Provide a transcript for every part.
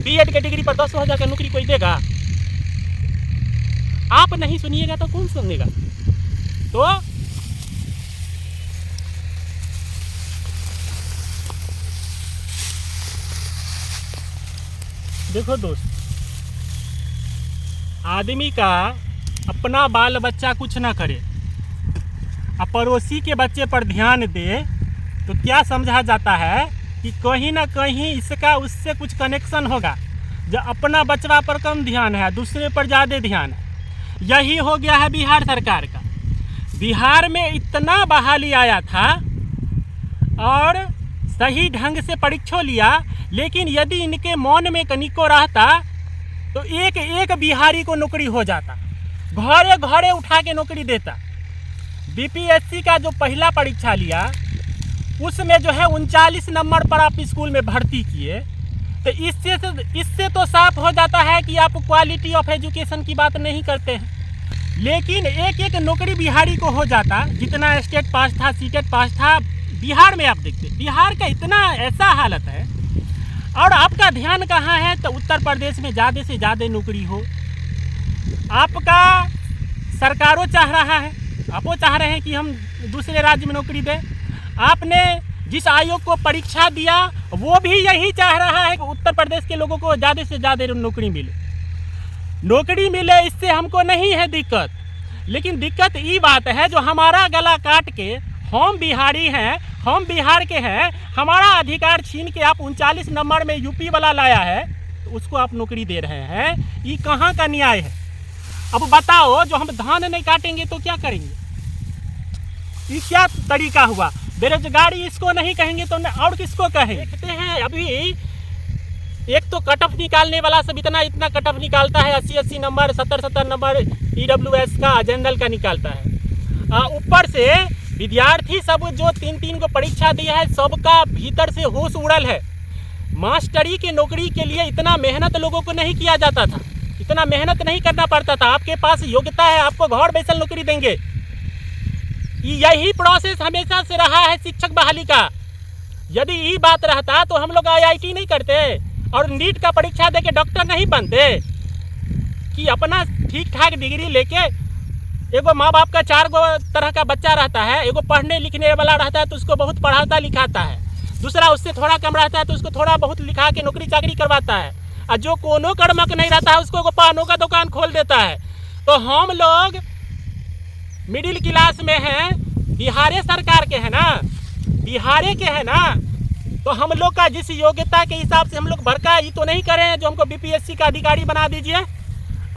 BEd category पर 10,000 का नौकरी कोई देगा? आप नहीं सुनिएगा तो कौन सुनेगा? तो देखो दोस्त, आदमी का अपना बाल बच्चा कुछ ना करे, अब पड़ोसी के बच्चे पर ध्यान दे तो क्या समझा जाता है कि कहीं ना कहीं इसका उससे कुछ कनेक्शन होगा। जो अपना बचवा पर कम ध्यान है, दूसरे पर ज़्यादा ध्यान है। यही हो गया है बिहार सरकार का। बिहार में इतना बहाली आया था और सही ढंग से परीक्षा लिया, लेकिन यदि इनके मौन में कनिको रहता तो एक एक बिहारी को नौकरी हो जाता, घरे घरे उठा के नौकरी देता। बीपीएससी का जो पहला परीक्षा लिया उसमें जो है 39 नंबर पर आप स्कूल में भर्ती किए, तो इससे तो साफ हो जाता है कि आप क्वालिटी ऑफ एजुकेशन की बात नहीं करते हैं। लेकिन एक एक नौकरी बिहारी को हो जाता, जितना स्टेट पास था, सीटेट पास था। बिहार में आप देखते, बिहार का इतना ऐसा हालत है। और आपका ध्यान कहाँ है? तो उत्तर प्रदेश में ज़्यादा से ज़्यादा नौकरी हो। आपका सरकारों चाह रहा है, आप वो चाह रहे हैं कि हम दूसरे राज्य में नौकरी दें। आपने जिस आयोग को परीक्षा दिया वो भी यही चाह रहा है कि उत्तर प्रदेश के लोगों को ज़्यादा से ज़्यादा नौकरी मिले। इससे हमको नहीं है दिक्कत, लेकिन दिक्कत ये बात है जो हमारा गला काट के, हम बिहारी हैं, हम बिहार के हैं, हमारा अधिकार छीन के आप 39 नंबर में यूपी वाला लाया है तो उसको आप नौकरी दे रहे हैं। ये कहाँ का न्याय है? अब बताओ, जो हम धान नहीं काटेंगे तो क्या करेंगे? ये क्या तरीका हुआ? बेरोजगारी इसको नहीं कहेंगे तो और किसको कहें? देखते हैं अभी एक तो कट ऑफ निकालने वाला सब इतना कट ऑफ निकालता है, 80 नंबर, 70 नंबर ईडब्ल्यूएस का, जनरल का निकालता है। ऊपर से विद्यार्थी सब जो 3 को परीक्षा दिया है, सबका भीतर से होश उड़ल है। मास्टरी की नौकरी के लिए इतना मेहनत लोगों को नहीं किया जाता था, इतना मेहनत नहीं करना पड़ता था। आपके पास योग्यता है, आपको घर बैसल नौकरी देंगे। यही प्रोसेस हमेशा से रहा है शिक्षक बहाली का। यदि ये बात रहता तो हम लोग आईआईटी नहीं करते और नीट का परीक्षा देके डॉक्टर नहीं बनते कि अपना ठीक ठाक डिग्री लेके। एगो माँ बाप का 4 तरह का बच्चा रहता है, एगो पढ़ने लिखने वाला रहता है तो उसको बहुत पढ़ाता लिखाता है, दूसरा उससे थोड़ा कम रहता है तो उसको थोड़ा बहुत लिखा के नौकरी चाकरी करवाता है, और जो कोनो कर्मक नहीं रहता है उसको पानों का दुकान खोल देता है। तो हम लोग मिडिल क्लास में हैं, बिहारे सरकार के हैं ना, बिहारे के हैं ना, तो हम लोग का जिस योग्यता के हिसाब से हम लोग भड़का ये तो नहीं करें जो हमको बीपीएससी का अधिकारी बना दीजिए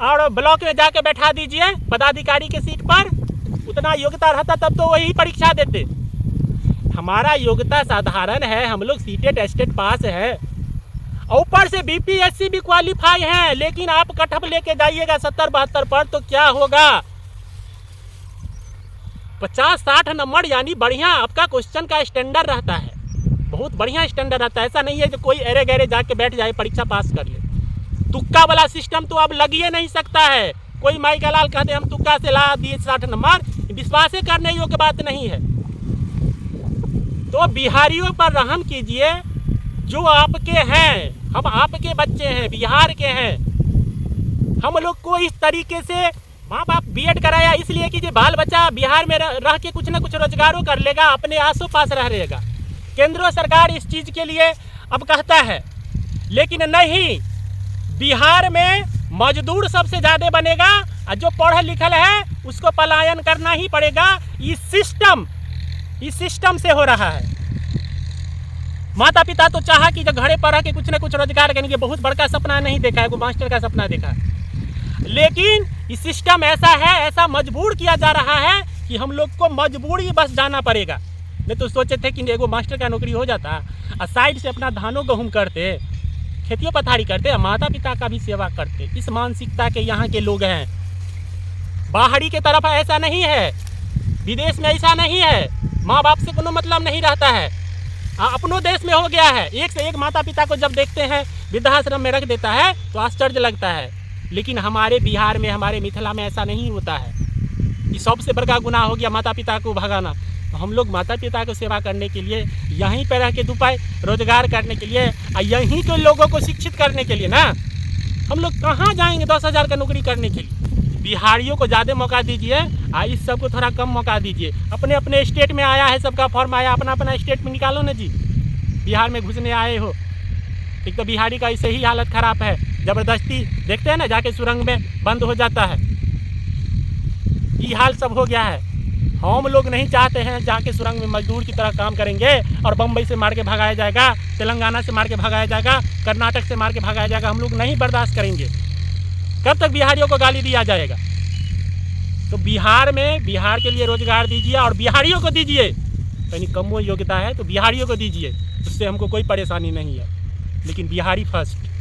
और ब्लॉक में जाके बैठा दीजिए पदाधिकारी के सीट पर। उतना योग्यता रहता तब तो वही परीक्षा देते। हमारा योग्यता साधारण है, हम लोग सीटेट स्टेट पास है, ऊपर से बीपीएससी भी क्वालिफाई है। लेकिन आप कटअप लेके जाइएगा 70-72 पर तो क्या होगा? 50-60 नंबर, यानी बढ़िया आपका क्वेश्चन का स्टैंडर्ड रहता है, बहुत बढ़िया स्टैंडर्ड रहता है। ऐसा नहीं है कि कोई अरे गहरे जाके बैठ जाए परीक्षा पास कर ले। तुक्का वाला सिस्टम तो अब लग ही नहीं सकता है। कोई माई का लाल कहते हम तुक्का से ला दिए 60 नंबर, विश्वास करने योग्य बात नहीं है। तो बिहारियों पर रहम कीजिए, जो आपके हैं, हम आपके बच्चे हैं, बिहार के हैं। हम लोग को इस तरीके से माँ बाप बीएड कराया इसलिए कि बाल बच्चा बिहार में रह के कुछ ना कुछ रोजगारों कर लेगा, अपने आसों पास रह रहेगा। केंद्र सरकार इस चीज़ के लिए अब कहता है, लेकिन नहीं, बिहार में मजदूर सबसे ज़्यादा बनेगा और जो पढ़ा लिखल है उसको पलायन करना ही पड़ेगा। इस सिस्टम से हो रहा है। माता पिता तो चाहा कि जो घरे पर रह के कुछ ना कुछ रोजगार करेंगे, बहुत बड़का सपना नहीं देखा है, वो मास्टर का सपना देखा है। लेकिन ये सिस्टम ऐसा है, ऐसा मजबूर किया जा रहा है कि हम लोग को मजबूरी बस जाना पड़ेगा। नहीं तो सोचे थे कि एगो मास्टर का नौकरी हो जाता और साइड से अपना धानों गेहूँ करते, खेतियों पथारी करते, माता पिता का भी सेवा करते। इस मानसिकता के यहाँ के लोग हैं। बाहरी के तरफ ऐसा नहीं है, विदेश में ऐसा नहीं है, माँ बाप से कोनो मतलब नहीं रहता है। अपनों देश में हो गया है, एक से एक माता पिता को जब देखते हैं वृद्धाश्रम में रख देता है तो आश्चर्य लगता है। लेकिन हमारे बिहार में, हमारे मिथिला में ऐसा नहीं होता है। ये सबसे बड़ा गुनाह हो गया माता पिता को भगाना। तो हम लोग माता पिता को सेवा करने के लिए यहीं पर रह के 2 पाए रोजगार करने के लिए और यहीं के लोगों को शिक्षित करने के लिए ना, हम लोग कहाँ जाएंगे 10,000 का नौकरी करने के लिए। बिहारियों को ज़्यादा मौका दीजिए और इस सबको थोड़ा कम मौका दीजिए। अपने अपने स्टेट में आया है, सबका फॉर्म आया, अपना अपना स्टेट में निकालो ना जी। बिहार में घुसने आए हो, एक तो बिहारी का ऐसे ही हालत ख़राब है, ज़बरदस्ती देखते हैं ना जाके सुरंग में बंद हो जाता है। ये हाल सब हो गया है। हम लोग नहीं चाहते हैं जाके सुरंग में मजदूर की तरह काम करेंगे और बम्बई से मार के भगाया जाएगा, तेलंगाना से मार के भगाया जाएगा, कर्नाटक से मार के भगाया जाएगा। हम लोग नहीं बर्दाश्त करेंगे। कब तक बिहारियों को गाली दिया जाएगा? तो बिहार में बिहार के लिए रोजगार दीजिए और बिहारियों को दीजिए। कहीं कम योग्यता है तो बिहारियों को दीजिए, उससे हमको कोई परेशानी नहीं है, लेकिन बिहारी फर्स्ट।